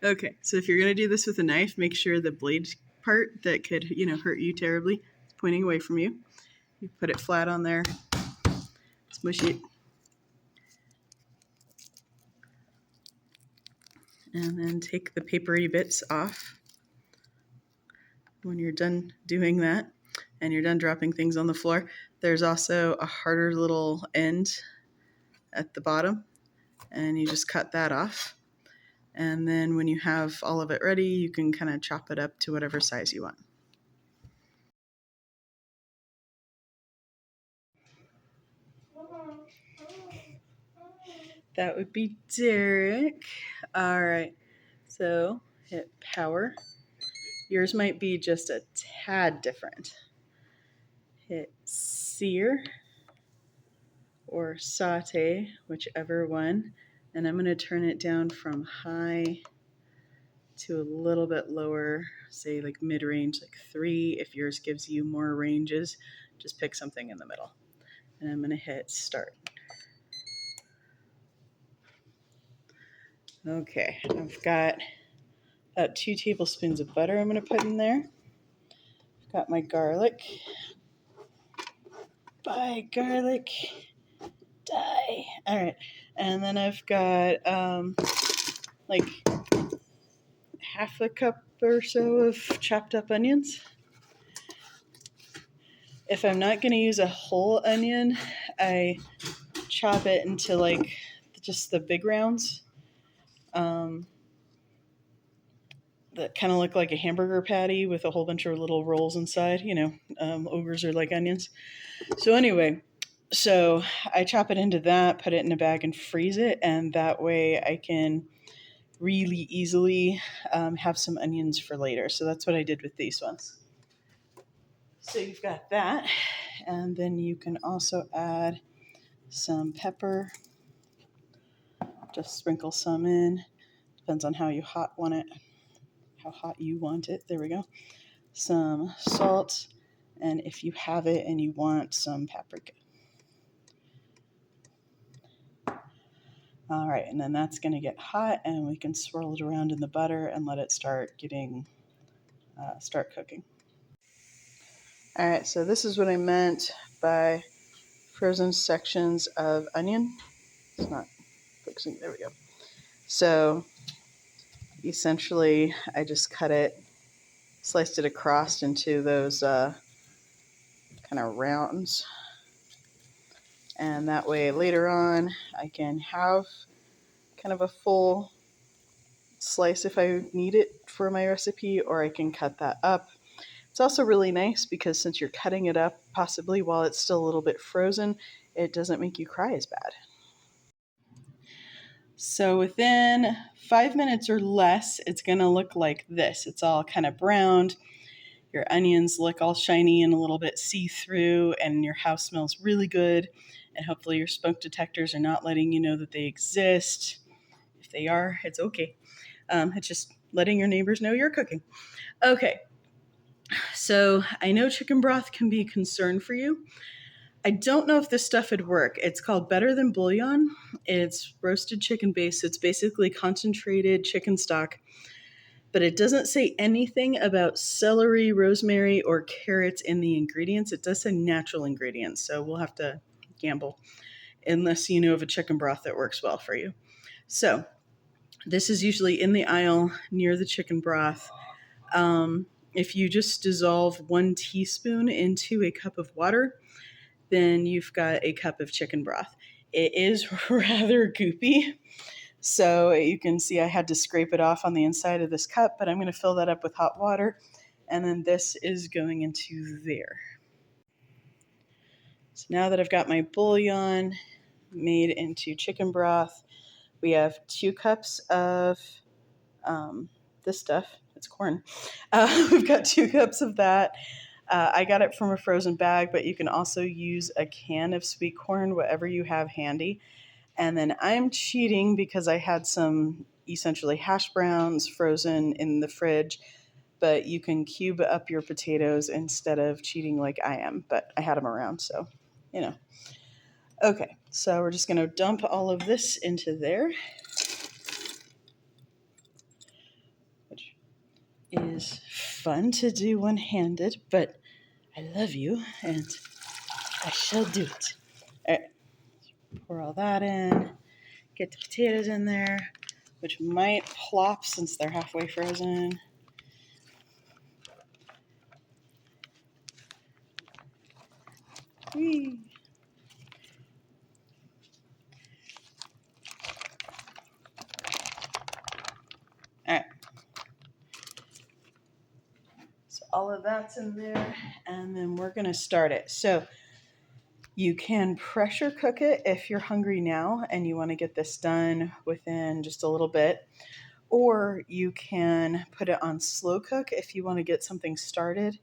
Okay, so if you're going to do this with a knife, make sure the blade part that could, hurt you terribly is pointing away from you. You put it flat on there, smush it, and then take the papery bits off. When you're done doing that and you're done dropping things on the floor, there's also a harder little end at the bottom, and you just cut that off. And then when you have all of it ready, you can kind of chop it up to whatever size you want. That would be Derek. All right, so hit power. Yours might be just a tad different. Hit sear or saute, whichever one. And I'm going to turn it down from high to a little bit lower, say like mid-range, like 3. If yours gives you more ranges, just pick something in the middle. And I'm going to hit start. Okay, I've got about 2 tablespoons of butter I'm going to put in there. I've got my garlic. Bye, garlic. Die. All right, and then I've got like half a cup or so of chopped up onions. If I'm not going to use a whole onion, I chop it into like just the big rounds that kind of look like a hamburger patty with a whole bunch of little rolls inside. Ogres are like onions. So anyway, so I chop it into that, put it in a bag and freeze it, and that way I can really easily have some onions for later. So that's what I did with these ones. So you've got that, and then you can also add some pepper. Just sprinkle some in. Depends on how hot you want it. There we go. Some salt, and if you have it and you want, some paprika. All right, and then that's going to get hot, and we can swirl it around in the butter and let it start cooking. All right, so this is what I meant by frozen sections of onion. It's not fixing. There we go. So essentially, I just sliced it across into those kind of rounds. And that way later on, I can have kind of a full slice if I need it for my recipe, or I can cut that up. It's also really nice because since you're cutting it up, possibly while it's still a little bit frozen, it doesn't make you cry as bad. So within 5 minutes or less, it's going to look like this. It's all kind of browned. Your onions look all shiny and a little bit see-through, and your house smells really good. And hopefully your smoke detectors are not letting you know that they exist. If they are, it's okay. It's just letting your neighbors know you're cooking. Okay, so I know chicken broth can be a concern for you. I don't know if this stuff would work. It's called Better Than Bouillon. It's roasted chicken base. It's basically concentrated chicken stock, but it doesn't say anything about celery, rosemary, or carrots in the ingredients. It does say natural ingredients, so we'll have to gamble unless you know of a chicken broth that works well for you. So this is usually in the aisle near the chicken broth. If you just dissolve 1 teaspoon into a cup of water, then you've got a cup of chicken broth. It is rather goopy, so you can see I had to scrape it off on the inside of this cup, but I'm going to fill that up with hot water, and then this is going into there. So now that I've got my bouillon made into chicken broth, we have 2 cups of this stuff. It's corn. We've got 2 cups of that. I got it from a frozen bag, but you can also use a can of sweet corn, whatever you have handy. And then I'm cheating because I had some essentially hash browns frozen in the fridge, but you can cube up your potatoes instead of cheating like I am. But I had them around, so, Okay, so we're just going to dump all of this into there. is fun to do one-handed, but I love you and I shall do it. All right, pour all that in, get the potatoes in there, which might plop since they're halfway frozen. Whee. All right. So all of that's in there, and then we're going to start it. So you can pressure cook it if you're hungry now and you want to get this done within just a little bit, or you can put it on slow cook if you want to get something started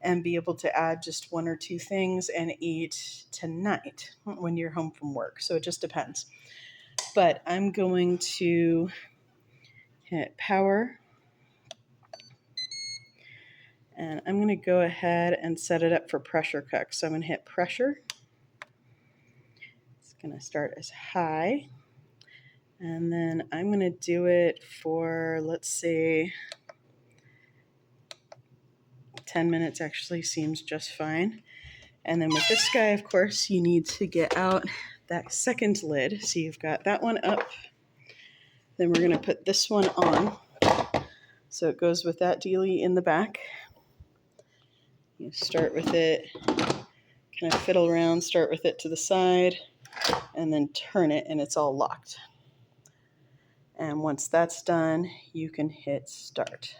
and be able to add just one or two things and eat tonight when you're home from work. So it just depends. But I'm going to hit power, and I'm going to go ahead and set it up for pressure cook. So I'm going to hit pressure. It's going to start as high, and then I'm going to do it for, let's say, 10 minutes actually seems just fine. And then with this guy, of course, you need to get out that second lid. So you've got that one up. Then we're going to put this one on. So it goes with that dealie in the back. You start with it, kind of fiddle around, start with it to the side, and then turn it, and it's all locked. And once that's done, you can hit start.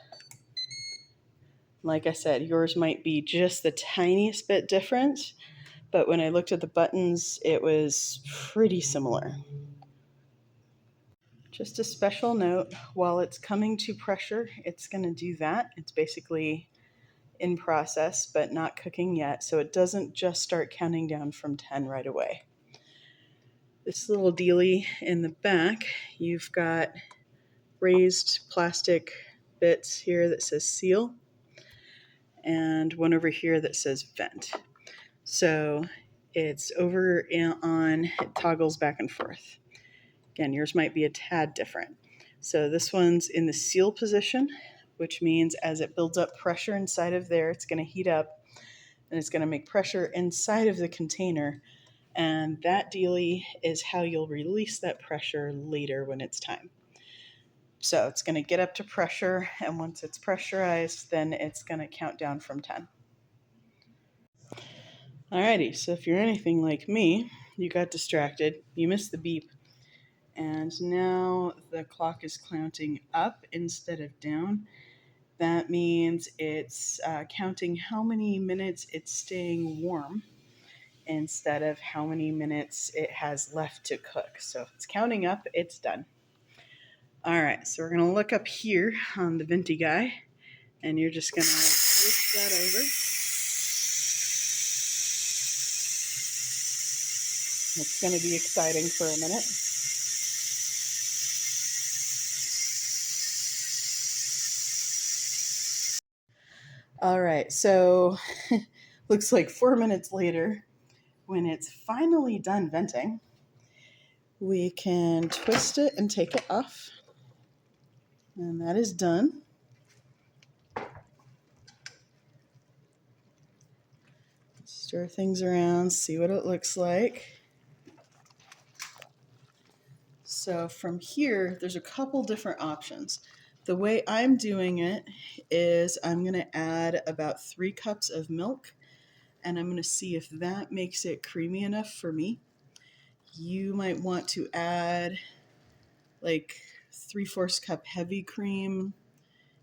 Like I said, yours might be just the tiniest bit different, but when I looked at the buttons, it was pretty similar. Just a special note, while it's coming to pressure, it's going to do that. It's basically in process, but not cooking yet, so it doesn't just start counting down from 10 right away. This little dealie in the back, you've got raised plastic bits here that says seal, and one over here that says vent. So it's over on, it toggles back and forth. Again, yours might be a tad different. So this one's in the seal position, which means as it builds up pressure inside of there, it's going to heat up and it's going to make pressure inside of the container. And that dealie is how you'll release that pressure later when it's time. So it's going to get up to pressure, and once it's pressurized, then it's going to count down from 10. Alrighty, so if you're anything like me, you got distracted, you missed the beep, and now the clock is counting up instead of down. That means it's counting how many minutes it's staying warm instead of how many minutes it has left to cook. So if it's counting up, it's done. All right, so we're going to look up here on the venti guy, and you're just going to switch that over. It's going to be exciting for a minute. All right, so looks like 4 minutes later, when it's finally done venting, we can twist it and take it off. And that is done. Stir things around, see what it looks like. So from here, there's a couple different options. The way I'm doing it is I'm going to add about 3 cups of milk, and I'm going to see if that makes it creamy enough for me. You might want to add like 3/4 cup heavy cream.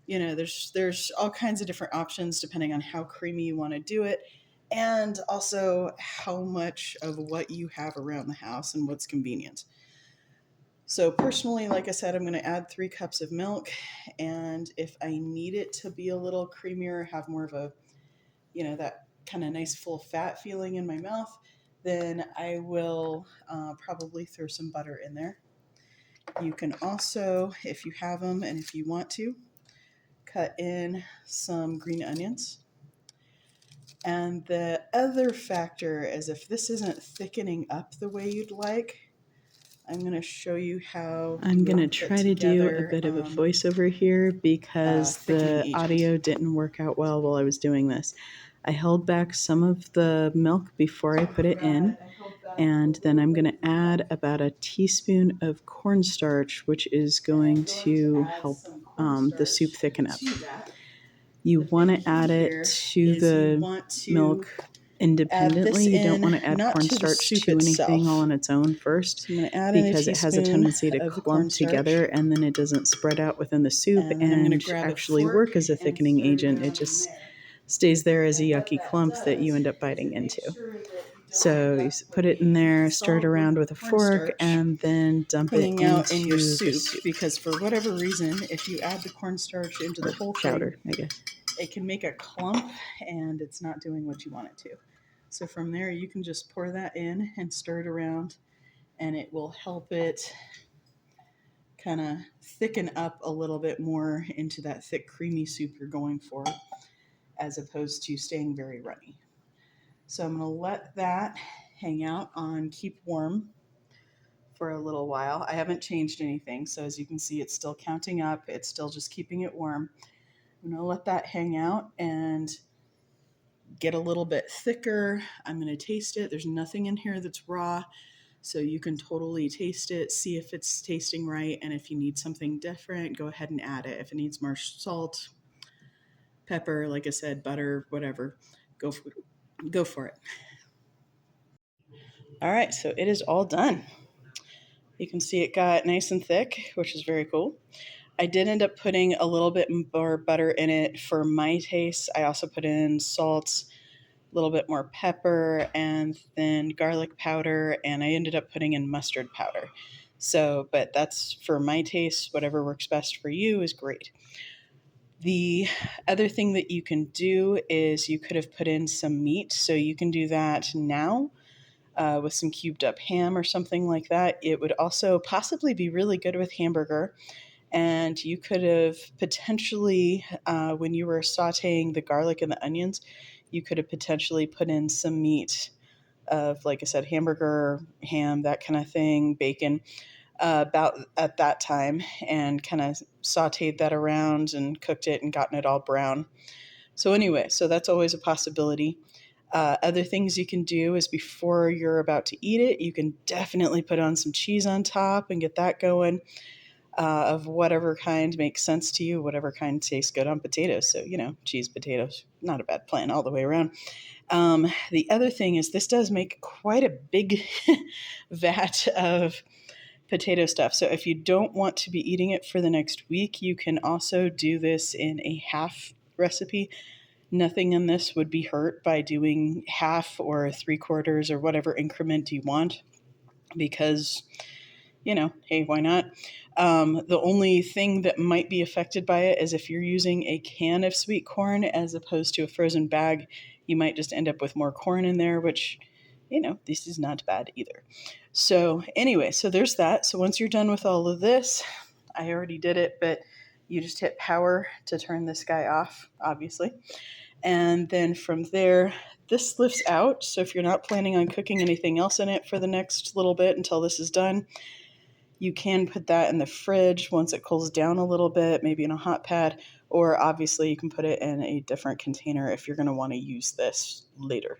You know, there's all kinds of different options depending on how creamy you want to do it, and also how much of what you have around the house and what's convenient. So personally, like I said, I'm going to add 3 cups of milk, and if I need it to be a little creamier, have more of a, that kind of nice full fat feeling in my mouth, then I will probably throw some butter in there. You can also, if you have them and if you want to, cut in some green onions. And the other factor is if this isn't thickening up the way you'd like, I'm going to show you how I'm going to try to do a bit of a voiceover here because the audio didn't work out well while I was doing this. I held back some of the milk before I put it in, and then I'm going to add about a teaspoon of cornstarch, which is going to help the soup thicken up. You want to add it to the milk independently. You don't want to add cornstarch to anything all on its own first, because it has a tendency to clump together and then it doesn't spread out within the soup and actually work as a thickening agent. It just stays there as a yucky clump that you end up biting into. So you put it in there, stir it around with a fork, and then dump it into in your the soup. Because for whatever reason, if you add the cornstarch into the whole chowder, thing, I guess, it can make a clump and it's not doing what you want it to. So from there, you can just pour that in and stir it around, and it will help it kind of thicken up a little bit more into that thick, creamy soup you're going for, as opposed to staying very runny. So I'm going to let that hang out on keep warm for a little while. I haven't changed anything, so as you can see, it's still counting up. It's still just keeping it warm. I'm going to let that hang out and get a little bit thicker. I'm going to taste it. There's nothing in here that's raw, so you can totally taste it, see if it's tasting right, and if you need something different, go ahead and add it. If it needs more salt, pepper, like I said, butter, whatever, go for it. All right, so it is all done. You can see it got nice and thick, which is very cool. I did end up putting a little bit more butter in it for my taste. I also put in salt, a little bit more pepper, and then garlic powder, and I ended up putting in mustard powder. So, but that's for my taste. Whatever works best for you is great. The other thing that you can do is you could have put in some meat. So you can do that now with some cubed up ham or something like that. It would also possibly be really good with hamburger. And you could have potentially, when you were sauteing the garlic and the onions, you could have potentially put in some meat of, like I said, hamburger, ham, that kind of thing, bacon, about at that time, and kind of sauteed that around and cooked it and gotten it all brown. So anyway, so that's always a possibility. Other things you can do is before you're about to eat it, you can definitely put on some cheese on top and get that going. Of whatever kind makes sense to you, whatever kind tastes good on potatoes. So, cheese, potatoes, not a bad plan all the way around. The other thing is this does make quite a big vat of potato stuff. So if you don't want to be eating it for the next week, you can also do this in a half recipe. Nothing in this would be hurt by doing half or three quarters or whatever increment you want, because hey, why not? The only thing that might be affected by it is if you're using a can of sweet corn as opposed to a frozen bag, you might just end up with more corn in there, which, this is not bad either. So anyway, so there's that. So once you're done with all of this, I already did it, but you just hit power to turn this guy off, obviously. And then from there, this lifts out. So if you're not planning on cooking anything else in it for the next little bit until this is done, you can put that in the fridge once it cools down a little bit, maybe in a hot pad, or obviously you can put it in a different container if you're going to want to use this later.